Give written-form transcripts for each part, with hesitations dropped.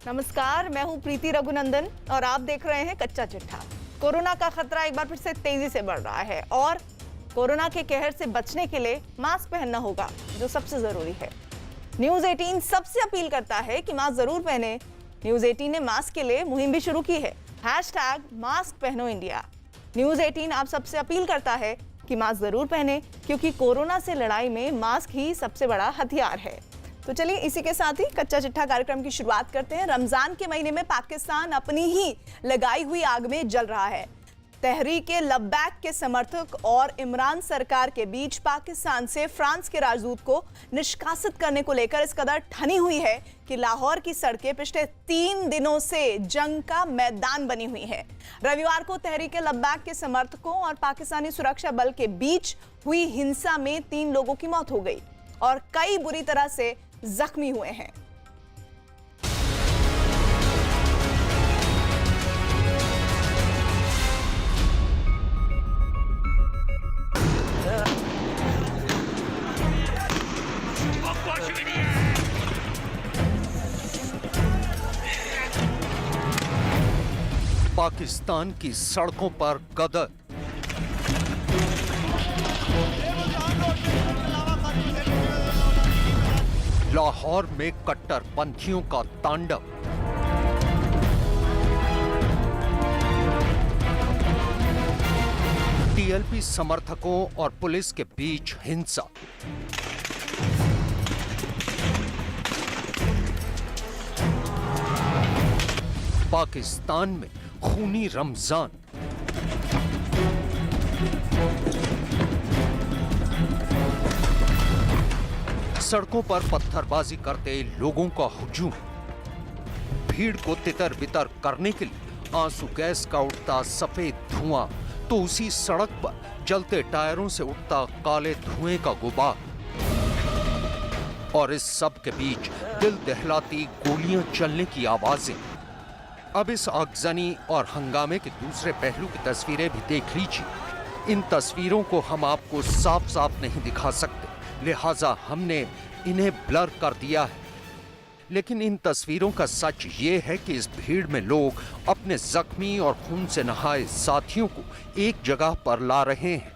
नमस्कार, मैं हूं प्रीति रघुनंदन और आप देख रहे हैं कच्चा चिट्ठा। कोरोना का खतरा एक बार फिर से तेजी से बढ़ रहा है और कोरोना के कहर से बचने के लिए मास्क पहनना होगा, जो सबसे जरूरी है। न्यूज 18 सबसे अपील करता है कि मास्क जरूर पहने। न्यूज 18 ने मास्क के लिए मुहिम भी शुरू की है, #मास्क पहनो इंडिया। न्यूज 18 आप सबसे अपील करता है कि मास्क जरूर पहने, क्योंकि कोरोना से लड़ाई में मास्क ही सबसे बड़ा हथियार है। तो चलिए इसी के साथ ही कच्चा चिट्ठा कार्यक्रम की शुरुआत करते हैं। रमजान के महीने में पाकिस्तान अपनी ही लगाई हुई आग में जल रहा है। तहरीके लब्बैक के समर्थक और इमरान सरकार के बीच पाकिस्तान से फ्रांस के राजदूत को निष्कासित करने को लेकर इस कदर ठनी हुई है कि लाहौर की सड़कें पिछले 3 दिनों से जंग का मैदान बनी हुई है। रविवार को तहरीके लब्बैक के समर्थकों और पाकिस्तानी सुरक्षा बल के बीच हुई हिंसा में 3 लोगों की मौत हो गई और कई बुरी तरह से जख्मी हुए हैं। पाकिस्तान की सड़कों पर गदर। लाहौर में कट्टरपंथियों का तांडव। टीएलपी समर्थकों और पुलिस के बीच हिंसा। पाकिस्तान में खूनी रमजान। सड़कों पर पत्थरबाजी करते लोगों का हुजूम। भीड़ को तितर बितर करने के लिए आंसू गैस का उठता सफेद धुआं, तो उसी सड़क पर जलते टायरों से उठता काले धुएं का गुबार। और इस सब के बीच दिल दहलाती गोलियां चलने की आवाजें। अब इस आगजनी और हंगामे के दूसरे पहलू की तस्वीरें भी देख लीजिए। इन तस्वीरों को हम आपको साफ साफ नहीं दिखा सकते, लिहाजा हमने इन्हें ब्लर कर दिया है। लेकिन इन तस्वीरों का सच ये है कि इस भीड़ में लोग अपने जख्मी और खून से नहाए साथियों को एक जगह पर ला रहे हैं।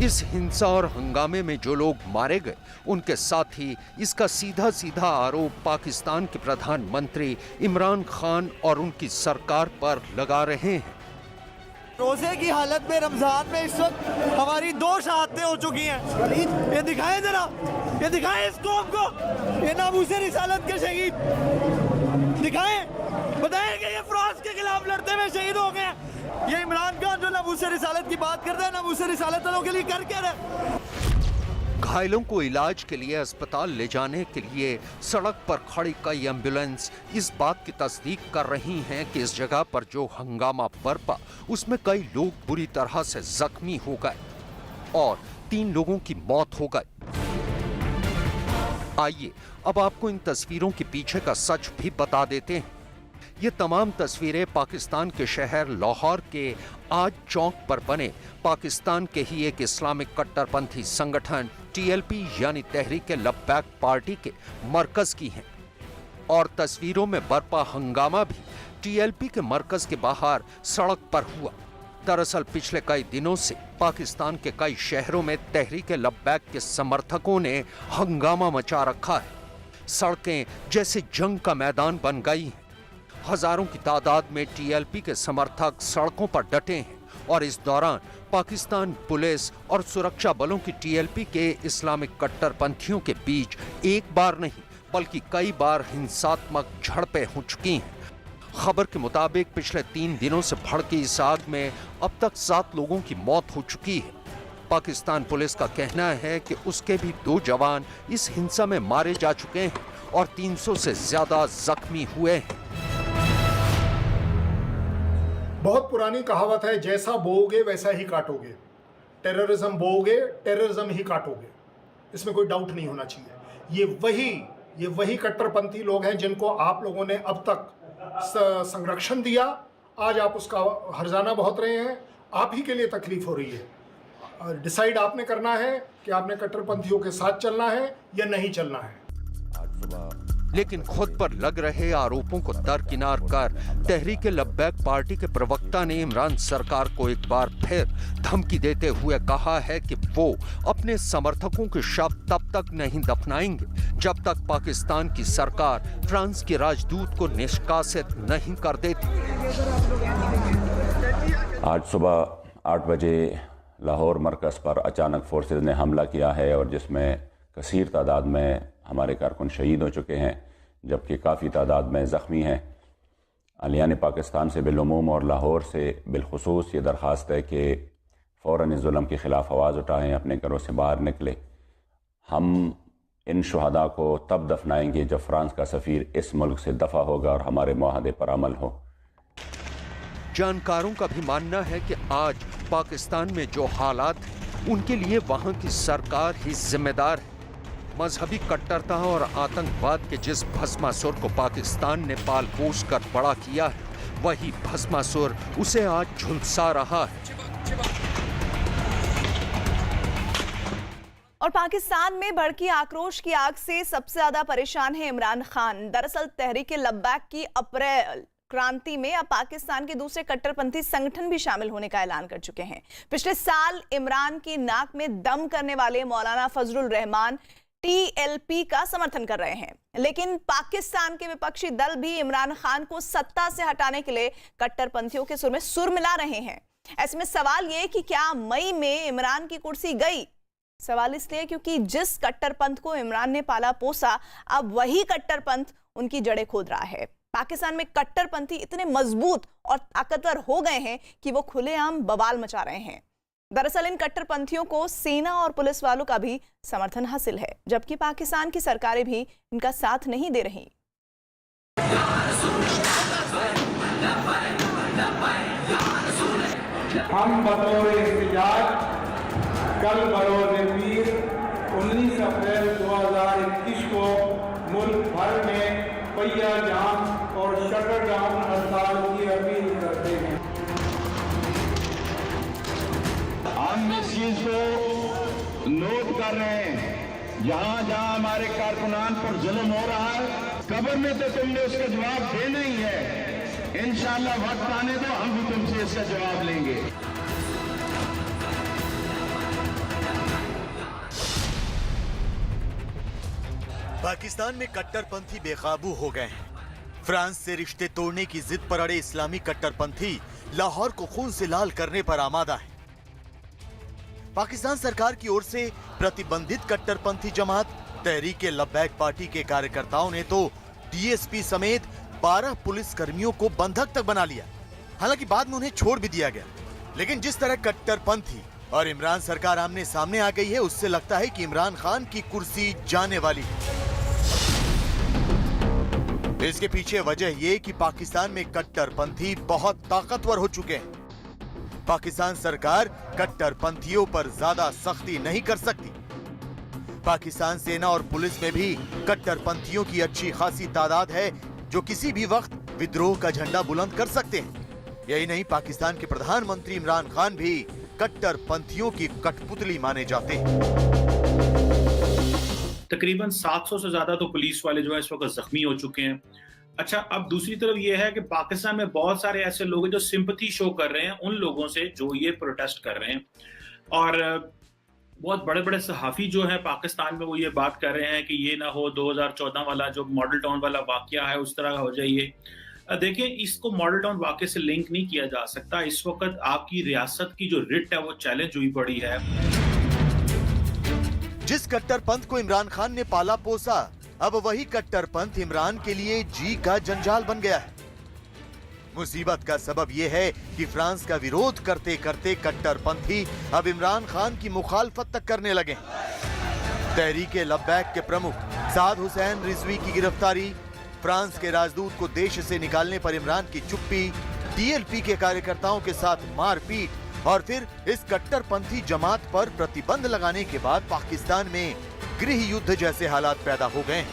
इस हिंसा और हंगामे में जो लोग मारे गए, उनके साथ ही इसका सीधा सीधा आरोप पाकिस्तान के प्रधानमंत्री इमरान खान और उनकी सरकार पर लगा रहे हैं। रोजे की हालत में रमजान में इस वक्त हमारी 2 शहादतें हो चुकी हैं। ये दिखाएं जरा, ये दिखाएं इस कौम को, ये नामूसे रिसालत के शहीद दिखाएं, बताएं कि ये फ्रांस के खिलाफ लड़ते हुए शहीद हो गए। ये इमरान खान जो नामूसे रिसालत की बात करते हैं, नामूसे रिसालत वालों के लिए कर क्या रहे। घायलों को इलाज के लिए अस्पताल ले जाने के लिए सड़क पर खड़ी कई एम्बुलेंस इस बात की तस्दीक कर रही हैं कि इस जगह पर जो हंगामा बरपा, उसमें कई लोग बुरी तरह से जख्मी हो गए और 3 लोगों की मौत हो गई। आइए अब आपको इन तस्वीरों के पीछे का सच भी बता देते हैं। ये तमाम तस्वीरें पाकिस्तान के शहर लाहौर के आज चौक पर बने पाकिस्तान के ही एक इस्लामिक कट्टरपंथी संगठन टीएलपी यानी तहरीके लब्बैक पार्टी के मरकज की हैं। और तस्वीरों में बरपा हंगामा भी टीएलपी के मरकज के बाहर सड़क पर हुआ। दरअसल पिछले कई दिनों से पाकिस्तान के कई शहरों में तहरीके लब्बैक के समर्थकों ने हंगामा मचा रखा है। सड़कें जैसे जंग का मैदान बन गई हैं। हजारों की तादाद में टीएलपी के समर्थक सड़कों पर डटे हैं और इस दौरान पाकिस्तान पुलिस और सुरक्षा बलों की टीएलपी के इस्लामिक कट्टरपंथियों के बीच एक बार नहीं बल्कि कई बार हिंसात्मक झड़पें हो चुकी हैं। खबर के मुताबिक पिछले 3 दिनों से भड़की इस आग में अब तक 7 लोगों की मौत हो चुकी है। पाकिस्तान पुलिस का कहना है कि उसके भी 2 जवान इस हिंसा में मारे जा चुके हैं और 300 से ज्यादा जख्मी हुए हैं। बहुत पुरानी कहावत है, जैसा बोओगे वैसा ही काटोगे। टेररिज्म बोओगे, टेररिज्म ही काटोगे, इसमें कोई डाउट नहीं होना चाहिए। ये वही कट्टरपंथी लोग हैं जिनको आप लोगों ने अब तक संरक्षण दिया। आज आप उसका हर्जाना बहुत रहे हैं। आप ही के लिए तकलीफ हो रही है। डिसाइड आपने करना है कि आपने कट्टरपंथियों के साथ चलना है या नहीं चलना है। आज सुबह लेकिन खुद पर लग रहे आरोपों को दरकिनार कर तहरीक-ए-लब्बैक पार्टी के प्रवक्ता ने इमरान सरकार को एक बार फिर धमकी देते हुए कहा है कि वो अपने समर्थकों के शव तब तक नहीं दफनाएंगे जब तक पाकिस्तान की सरकार फ्रांस के राजदूत को निष्कासित नहीं कर देती। आज सुबह 8 बजे लाहौर मरकज़ पर अचानक फोर्सेज ने हमला किया है और जिसमें कसीर तादाद में हमारे कारकुन शहीद हो चुके हैं, जबकि काफ़ी तादाद में ज़ख्मी हैं। अलियान पाकिस्तान से बिलुमूम और लाहौर से बिलखुसूस ये दरख्वास्त है कि फ़ौरन इस जुल्म के ख़िलाफ़ आवाज़ उठाएँ, अपने घरों से बाहर निकले। हम इन शुहदा को तब दफनाएंगे जब फ्रांस का सफ़ीर इस मुल्क से दफ़ा होगा और हमारे मुआहदे पर अमल हो। जानकारों का भी मानना है कि आज पाकिस्तान में जो हालात हैं, उनके लिए वहां की सरकार ही जिम्मेदार है। मजहबी कट्टरता और आतंकवाद के जिस भस्मासुर को पाकिस्तान ने पाल पोस कर बड़ा किया है, वही भस्मासुर उसे आज झुलसा रहा है। और पाकिस्तान में भड़की आक्रोश की आग से सबसे ज्यादा परेशान है इमरान खान। दरअसल तहरीक-ए-लब्बैक की अप्रैल क्रांति में अब पाकिस्तान के दूसरे कट्टरपंथी संगठन भी शामिल होने का ऐलान कर चुके हैं। पिछले साल इमरान की नाक में दम करने वाले मौलाना फजलुर रहमान TLP का समर्थन कर रहे हैं, लेकिन पाकिस्तान के विपक्षी दल भी इमरान खान को सत्ता से हटाने के लिए कट्टरपंथियों के सुर में सुर मिला रहे हैं। ऐसे में सवाल ये कि क्या मई में इमरान की कुर्सी गई? सवाल इसलिए क्योंकि जिस कट्टरपंथ को इमरान ने पाला पोसा, अब वही कट्टरपंथ उनकी जड़ें खोद रहा है। पाकिस्तान में कट्टरपंथी इतने मजबूत और ताकतवर हो गए हैं कि वो खुलेआम बवाल मचा रहे हैं। दरअसल इन कट्टरपंथियों को सेना और पुलिस वालों का भी समर्थन हासिल है, जबकि पाकिस्तान की सरकारें भी इनका साथ नहीं दे रही। हम बतौर एहतजाज कल बरोज़ पीर 19 अप्रैल 2021 को मुल्क भर में पहिया जाम और शटर डाउन हड़ताल की अपील करते हैं। हम इस चीज को नोट कर रहे हैं, जहां जहां हमारे कारकुनान पर जुल्म हो रहा है, कब्र में तो तुमने उसका जवाब देना ही है। इंशाअल्लाह वक्त आने दो, हम भी तुमसे इसका जवाब लेंगे। पाकिस्तान में कट्टरपंथी बेकाबू हो गए हैं। फ्रांस से रिश्ते तोड़ने की जिद पर अड़े इस्लामी कट्टरपंथी लाहौर को खून से लाल करने पर आमादा है। पाकिस्तान सरकार की ओर से प्रतिबंधित कट्टरपंथी जमात तहरीक-ए-लब्बैक पार्टी के कार्यकर्ताओं ने तो DSP समेत 12 पुलिस कर्मियों को बंधक तक बना लिया। हालांकि बाद में उन्हें छोड़ भी दिया गया, लेकिन जिस तरह कट्टरपंथी और इमरान सरकार आमने सामने आ गई है, उससे लगता है कि इमरान खान की कुर्सी जाने वाली है। इसके पीछे वजह यह कि पाकिस्तान में कट्टरपंथी बहुत ताकतवर हो चुके हैं। पाकिस्तान सरकार कट्टरपंथियों पर ज्यादा सख्ती नहीं कर सकती। पाकिस्तान सेना और पुलिस में भी कट्टरपंथियों की अच्छी खासी तादाद है, जो किसी भी वक्त विद्रोह का झंडा बुलंद कर सकते हैं। यही नहीं, पाकिस्तान के प्रधानमंत्री इमरान खान भी कट्टरपंथियों की कठपुतली माने जाते हैं। तकरीबन 700 से ज्यादा तो पुलिस वाले जो है इस वक्त जख्मी हो चुके हैं। अच्छा, अब दूसरी तरफ ये है कि पाकिस्तान में बहुत सारे ऐसे लोग हैं जो सिंपैथी शो कर रहे हैं उन लोगों से जो ये प्रोटेस्ट कर रहे हैं, और बहुत बड़े बड़े सहाफ़ी जो है पाकिस्तान में वो ये बात कर रहे हैं कि ये ना हो 2014 वाला जो मॉडल टाउन वाला वाकया है उस तरह हो जाइए। देखें, इसको मॉडल टाउन वाकये से लिंक नहीं किया जा सकता। इस वक्त आपकी रियासत की जो रिट है वो चैलेंज हुई पड़ी है। जिस कट्टरपंथ को इमरान खान ने पाला पोसा, अब वही कट्टरपंथ इमरान के लिए जी का जंजाल बन गया है। मुसीबत का सबब यह है कि फ्रांस का विरोध करते करते कट्टरपंथी अब इमरान खान की मुखालफत तक करने लगे। तहरीक-ए-लब्बैक के प्रमुख साद हुसैन रिजवी की गिरफ्तारी, फ्रांस के राजदूत को देश से निकालने पर इमरान की चुप्पी, TLP के कार्यकर्ताओं के साथ मारपीट और फिर इस कट्टरपंथी जमात पर प्रतिबंध लगाने के बाद पाकिस्तान में गृह युद्ध जैसे हालात पैदा हो गए।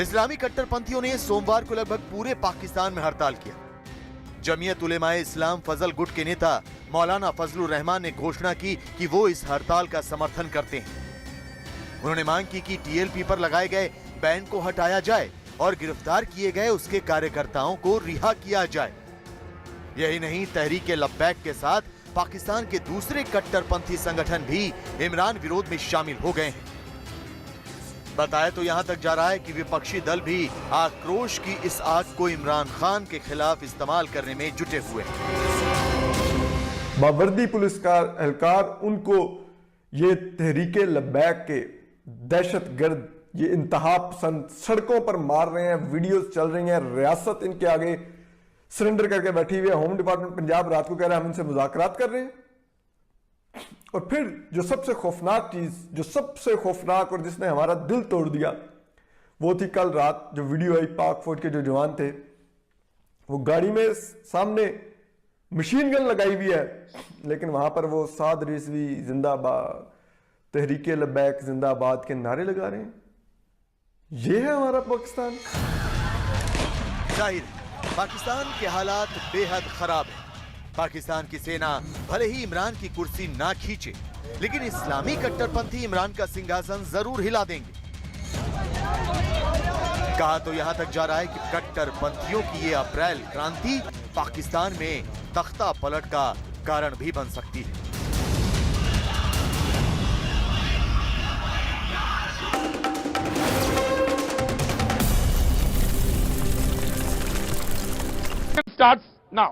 इस्लामी कट्टरपंथियों ने सोमवार को लगभग पूरे पाकिस्तान में हड़ताल किया। जमीयत उलेमाए इस्लाम फजल गुट के नेता मौलाना फजलुर रहमान ने घोषणा की कि वो इस हड़ताल का समर्थन करते हैं। उन्होंने मांग की कि टीएलपी पर लगाए गए बैन को हटाया जाए और गिरफ्तार किए गए उसके कार्यकर्ताओं को रिहा किया जाए। यही नहीं, तहरीक लब्बैक के साथ पाकिस्तान के दूसरे कट्टरपंथी संगठन भी इमरान विरोध में शामिल हो गए हैं। बताया तो यहां तक जा रहा है कि विपक्षी दल भी आक्रोश की इस आग को इमरान खान के खिलाफ इस्तेमाल करने में जुटे हुए हैं। बावर्दी पुलिसकार एहलकार उनको ये तहरीके लब्बैक के दहशतगर्द, ये इंतहा पसंद सड़कों पर मार रहे हैं, वीडियोस चल रही हैं, रियासत इनके आगे सरेंडर करके बैठी हुई है। होम डिपार्टमेंट पंजाब रात को कह रहा है हम इनसे मुज़ाकरात कर रहे हैं। और फिर जो सबसे खौफनाक चीज, जो सबसे खौफनाक और जिसने हमारा दिल तोड़ दिया, वो थी कल रात जो वीडियो आई। पाक फौज के जो जवान थे वो गाड़ी में सामने मशीन गन लगाई हुई है, लेकिन वहां पर वो साद रिजवी जिंदाबाद, तहरीके लब्बैक जिंदाबाद के नारे लगा रहे हैं। ये है हमारा पाकिस्तान। जाहिर पाकिस्तान के हालात बेहद खराब है। पाकिस्तान की सेना भले ही इमरान की कुर्सी ना खींचे, लेकिन इस्लामी कट्टरपंथी इमरान का सिंहासन जरूर हिला देंगे। कहा तो यहां तक जा रहा है कि कट्टरपंथियों की ये अप्रैल क्रांति पाकिस्तान में तख्ता पलट का कारण भी बन सकती है। Starts now.